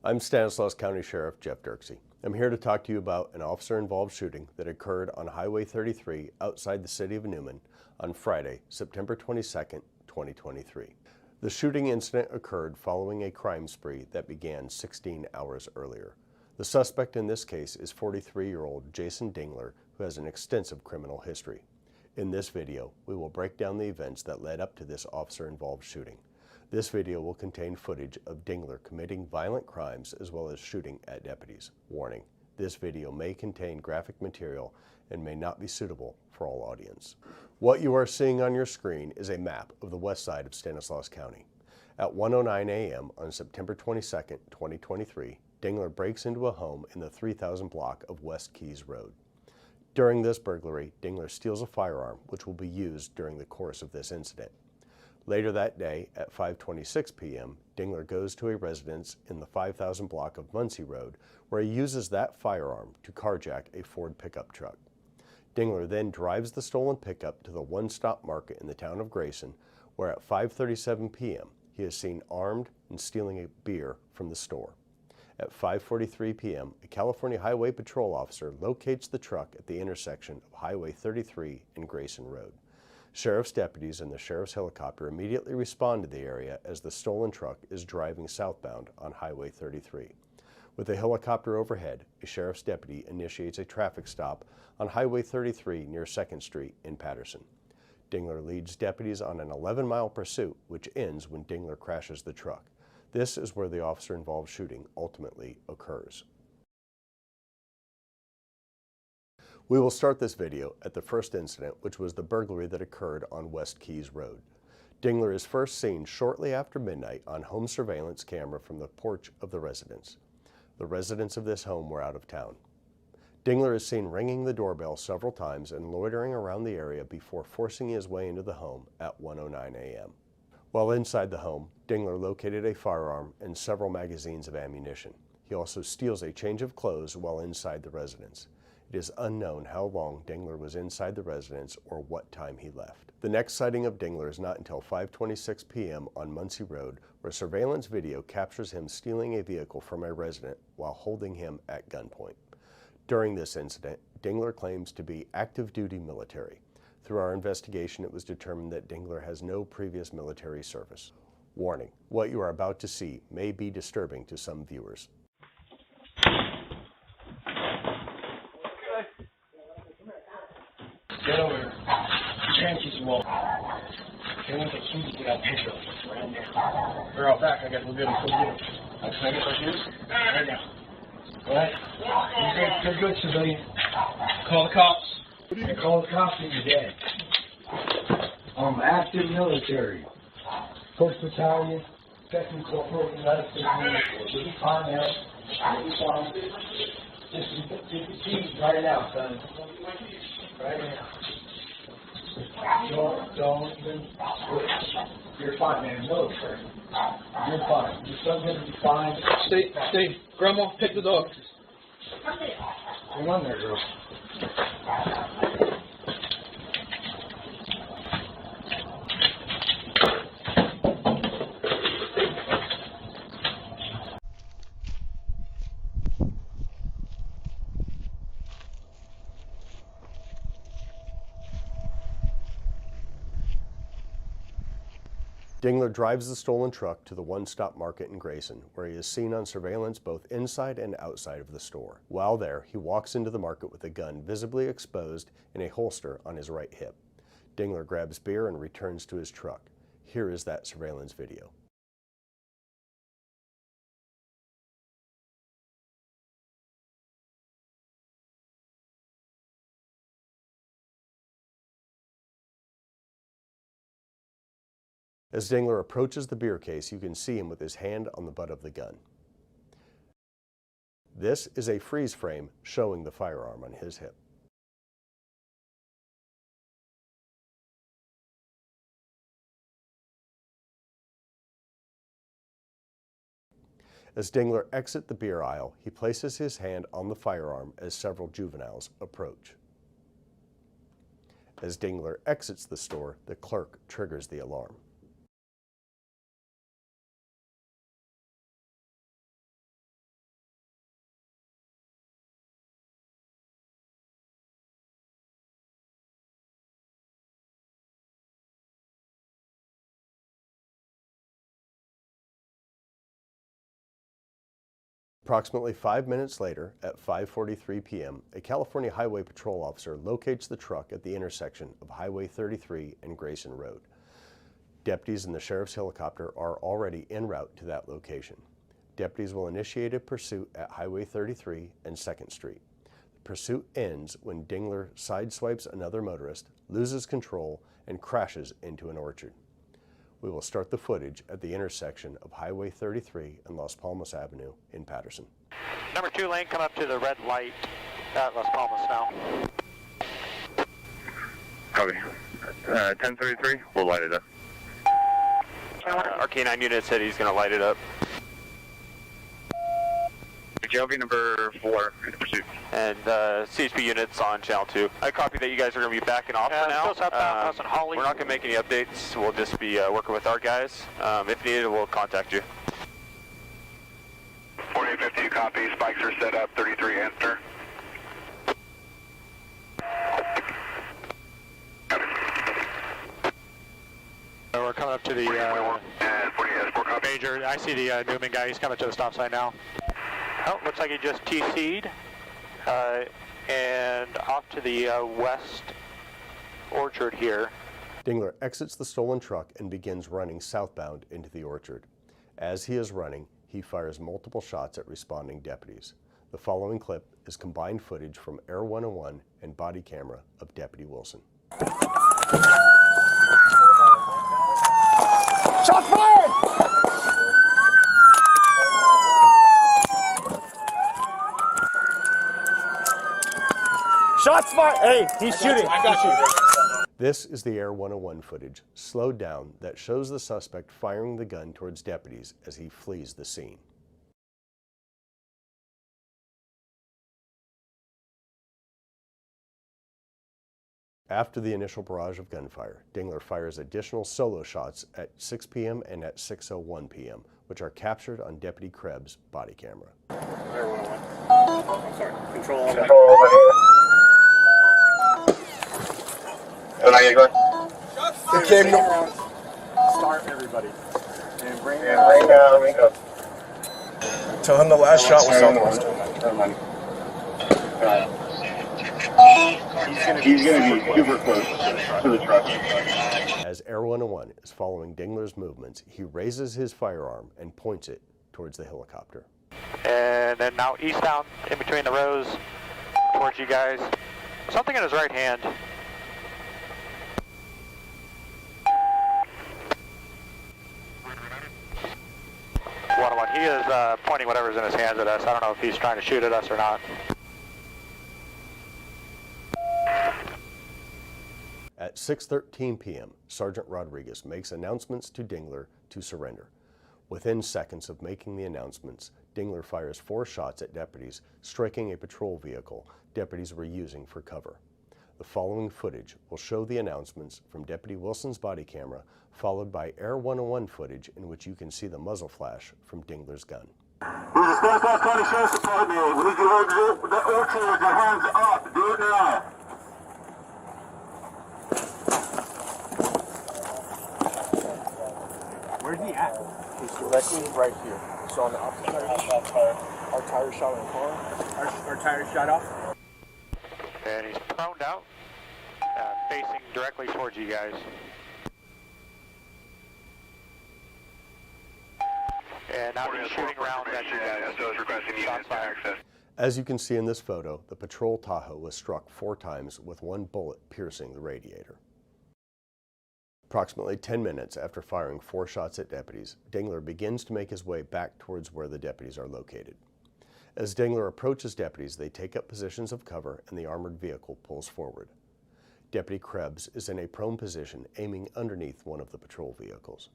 I'm Stanislaus County Sheriff Jeff Dirksey. I'm here to talk to you about an officer-involved shooting that occurred on Highway 33 outside the City of Newman on Friday, September 22nd, 2023. The shooting incident occurred following a crime spree that began 16 hours earlier. The suspect in this case is 43-year-old Jason Dingler, who has an extensive criminal history. In this video, we will break down the events that led up to this officer-involved shooting. This video will contain footage of Dingler committing violent crimes as well as shooting at deputies. Warning, this video may contain graphic material and may not be suitable for all audience. What you are seeing on your screen is a map of the west side of Stanislaus County. At 1:09 a.m. on September 22nd, 2023, Dingler breaks into a home in the 3000 block of West Keys Road. During this burglary, Dingler steals a firearm which will be used during the course of this incident. Later that day, at 5:26 p.m., Dingler goes to a residence in the 5000 block of Muncie Road, where he uses that firearm to carjack a Ford pickup truck. Dingler then drives the stolen pickup to the one-stop market in the town of Grayson, where at 5:37 p.m., he is seen armed and stealing a beer from the store. At 5:43 p.m., a California Highway Patrol officer locates the truck at the intersection of Highway 33 and Grayson Road. Sheriff's deputies and the sheriff's helicopter immediately respond to the area as the stolen truck is driving southbound on Highway 33. With the helicopter overhead, a sheriff's deputy initiates a traffic stop on Highway 33 near 2nd Street in Patterson. Dingler leads deputies on an 11-mile pursuit, which ends when Dingler crashes the truck. This is where the officer-involved shooting ultimately occurs. We will start this video at the first incident, which was the burglary that occurred on West Keys Road. Dingler is first seen shortly after midnight on home surveillance camera from the porch of the residence. The residents of this home were out of town. Dingler is seen ringing the doorbell several times and loitering around the area before forcing his way into the home at 1:09 a.m. While inside the home, Dingler located a firearm and several magazines of ammunition. He also steals a change of clothes while inside the residence. It is unknown how long Dingler was inside the residence or what time he left. The next sighting of Dingler is not until 5:26 p.m. on Muncie Road, where surveillance video captures him stealing a vehicle from a resident while holding him at gunpoint. During this incident, Dingler claims to be active duty military. Through our investigation, it was determined that Dingler has no previous military service. Warning, what you are about to see may be disturbing to some viewers. Get over here. Transies wall. They want the keys to that picture. Right there. They're out back. I got to go get them. Can I get my shoes? Right now. Go ahead. You're good, civilian. Call the cops. You call the cops and you're dead. I'm active military. 1st Battalion, 2nd Corporal, United States Military. You'll be fine now. You'll be fine. Just get the keys right now, son. Right now. Don't even switch. You're fine, man. Military. You're fine. Your son's gonna be fine. Stay. Grandma, take the dog. Come on there, girl. Dingler drives the stolen truck to the one-stop market in Grayson, where he is seen on surveillance both inside and outside of the store. While there, he walks into the market with a gun visibly exposed in a holster on his right hip. Dingler grabs beer and returns to his truck. Here is that surveillance video. As Dingler approaches the beer case, you can see him with his hand on the butt of the gun. This is a freeze frame showing the firearm on his hip. As Dingler exits the beer aisle, he places his hand on the firearm as several juveniles approach. As Dingler exits the store, the clerk triggers the alarm. Approximately 5 minutes later, at 5:43 p.m., a California Highway Patrol officer locates the truck at the intersection of Highway 33 and Grayson Road. Deputies in the sheriff's helicopter are already en route to that location. Deputies will initiate a pursuit at Highway 33 and 2nd Street. The pursuit ends when Dingler sideswipes another motorist, loses control, and crashes into an orchard. We will start the footage at the intersection of Highway 33 and Las Palmas Avenue in Patterson. Number 2 lane, come up to the red light at Las Palmas now. Copy. 1033, we'll light it up. Our K9 unit said he's going to light it up. GLV number 4 in pursuit. And CHP units on channel 2. I copy that you guys are going to be backing off for now. We're not going to make any updates. We'll just be working with our guys. If needed, we'll contact you. 4850, copy. Spikes are set up. 33, enter. We're coming up to the major. I see the Newman guy. He's coming to the stop sign now. Oh, looks like he just TC'd. And off to the west orchard here. Dingler exits the stolen truck and begins running southbound into the orchard. As he is running, he fires multiple shots at responding deputies. The following clip is combined footage from Air 101 and body camera of Deputy Wilson. Shots fired! Shots fired! Hey, he's shooting. I got you. This is the Air 101 footage, slowed down, that shows the suspect firing the gun towards deputies as he flees the scene. After the initial barrage of gunfire, Dingler fires additional solo shots at 6 p.m. and at 6:01 p.m., which are captured on Deputy Krebs' body camera. Air 101. I'm sorry. Control all that. Okay, no. Start everybody. And bring it out. Tell him the last shot was Southwest. He's going to be super close to the truck. As Air 101 is following Dingler's movements, he raises his firearm and points it towards the helicopter. And then now eastbound in between the rows towards you guys. Something in his right hand. He is pointing whatever's in his hands at us. I don't know if he's trying to shoot at us or not. At 6:13 p.m., Sergeant Rodriguez makes announcements to Dingler to surrender. Within seconds of making the announcements, Dingler fires 4 shots at deputies, striking a patrol vehicle deputies were using for cover. The following footage will show the announcements from Deputy Wilson's body camera, followed by Air 101 footage in which you can see the muzzle flash from Dingler's gun. We're the Stanislaus County Sheriff's Department. We need you to exit with the orchard with your hands up. Do it now. Where's he at? He's directly right here. So on the opposite side, our tire shot in the car. Our tire shot off. And he's proned out, facing directly towards you guys. And now he's shooting rounds at you guys. Shots fired. As you can see in this photo, the patrol Tahoe was struck 4 times with 1 bullet piercing the radiator. Approximately 10 minutes after firing 4 shots at deputies, Dingler begins to make his way back towards where the deputies are located. As Dingler approaches deputies, they take up positions of cover and the armored vehicle pulls forward. Deputy Krebs is in a prone position, aiming underneath one of the patrol vehicles.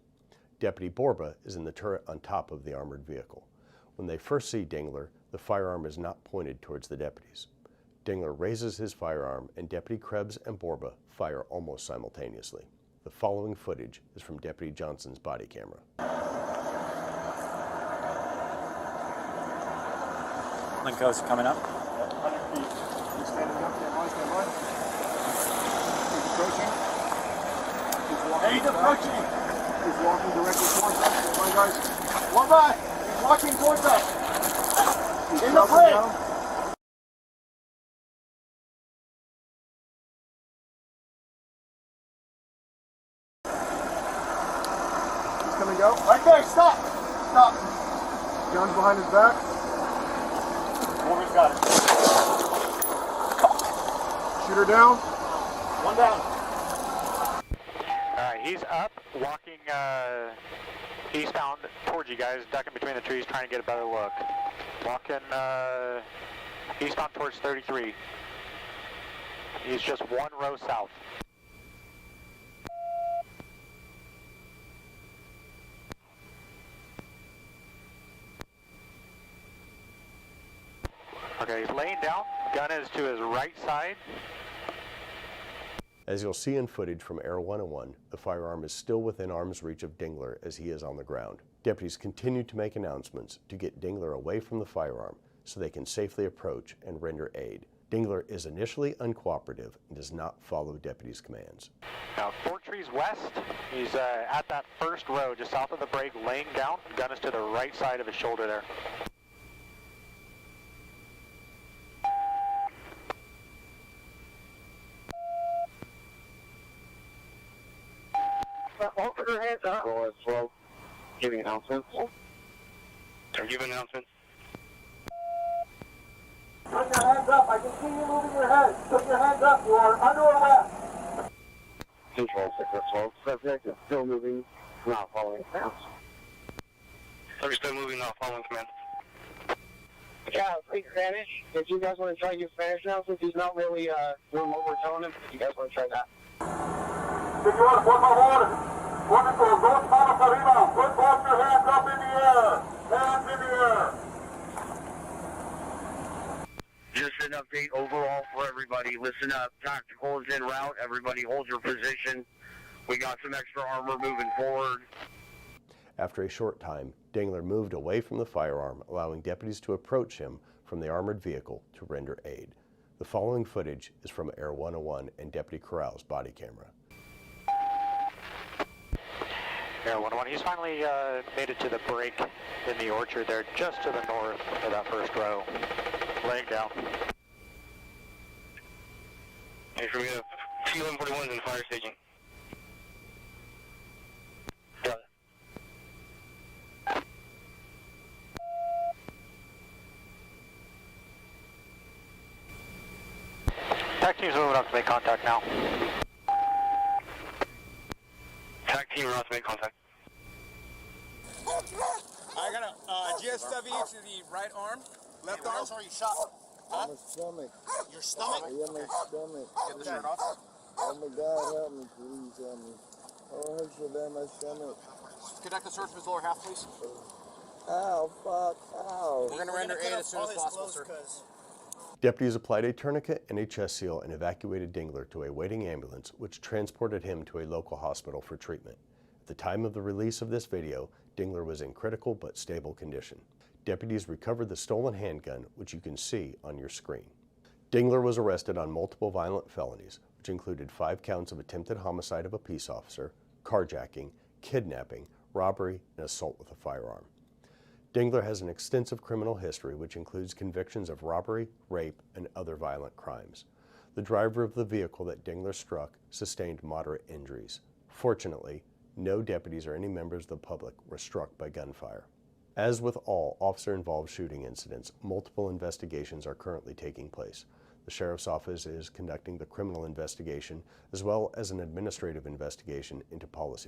Deputy Borba is in the turret on top of the armored vehicle. When they first see Dingler, the firearm is not pointed towards the deputies. Dingler raises his firearm and Deputy Krebs and Borba fire almost simultaneously. The following footage is from Deputy Johnson's body camera. Linko's coming up. 100 feet. He's standing up. Stand by. He's approaching. He's approaching. He's walking directly towards us. Come on, guys. One by. He's walking towards us. In the bridge! Coming go. Right there, stop! Stop! Guns behind his back. Morgan's got it. Shooter down. One down. Alright, he's up, walking eastbound towards you guys, ducking between the trees, trying to get a better look. Walking eastbound towards 33. He's just one row south. Okay, he's laying down. Gun is to his right side. As you'll see in footage from Air 101, the firearm is still within arm's reach of Dingler as he is on the ground. Deputies continue to make announcements to get Dingler away from the firearm so they can safely approach and render aid. Dingler is initially uncooperative and does not follow deputies' commands. Now, 4 trees west. He's at that first row, just south of the break, laying down. Gun is to the right side of his shoulder there. Hold your hands up. Roll it slow. Giving announcements. Are you giving announcements? Put your hands up. I can see you moving your head. Put your hands up. You are under arrest. Control 612. Subject is still moving, not following commands. Subject still moving, not following commands. Yeah, speak Spanish. If you guys want to try to use Spanish now, since he's not really doing what we're telling him, if you guys want to try that. Señor, por favor, pone tus dos manos arriba. Put both your hands up in the air. Hands in the air. Just an update overall for everybody. Listen up. Tactical is en route. Everybody hold your position. We got some extra armor moving forward. After a short time, Dingler moved away from the firearm, allowing deputies to approach him from the armored vehicle to render aid. The following footage is from Air 101 and Deputy Corral's body camera. Air 101, he's finally made it to the break in the orchard there, just to the north of that first row. Laying down. Hey, from here, T-1141's in the fire station. Got it. TAC team's moving up to make contact now. TAC team, we're out to make contact. I got a GSW to the right arm, left arm. Where are you shot? Huh? My stomach. Your stomach? Yeah, my stomach. Get the shirt off. Oh my God, help me, please help me. Oh, it hurts so bad, my stomach. Conduct the search of his lower half, please. Ow, fuck, ow. We're going to render aid as soon as possible, sir. Deputies applied a tourniquet and a chest seal and evacuated Dingler to a waiting ambulance, which transported him to a local hospital for treatment. At the time of the release of this video, Dingler was in critical but stable condition. Deputies recovered the stolen handgun, which you can see on your screen. Dingler was arrested on multiple violent felonies, which included 5 counts of attempted homicide of a peace officer, carjacking, kidnapping, robbery, and assault with a firearm. Dingler has an extensive criminal history, which includes convictions of robbery, rape, and other violent crimes. The driver of the vehicle that Dingler struck sustained moderate injuries. Fortunately, no deputies or any members of the public were struck by gunfire. As with all officer-involved shooting incidents, multiple investigations are currently taking place. The Sheriff's Office is conducting the criminal investigation as well as an administrative investigation into policy matters.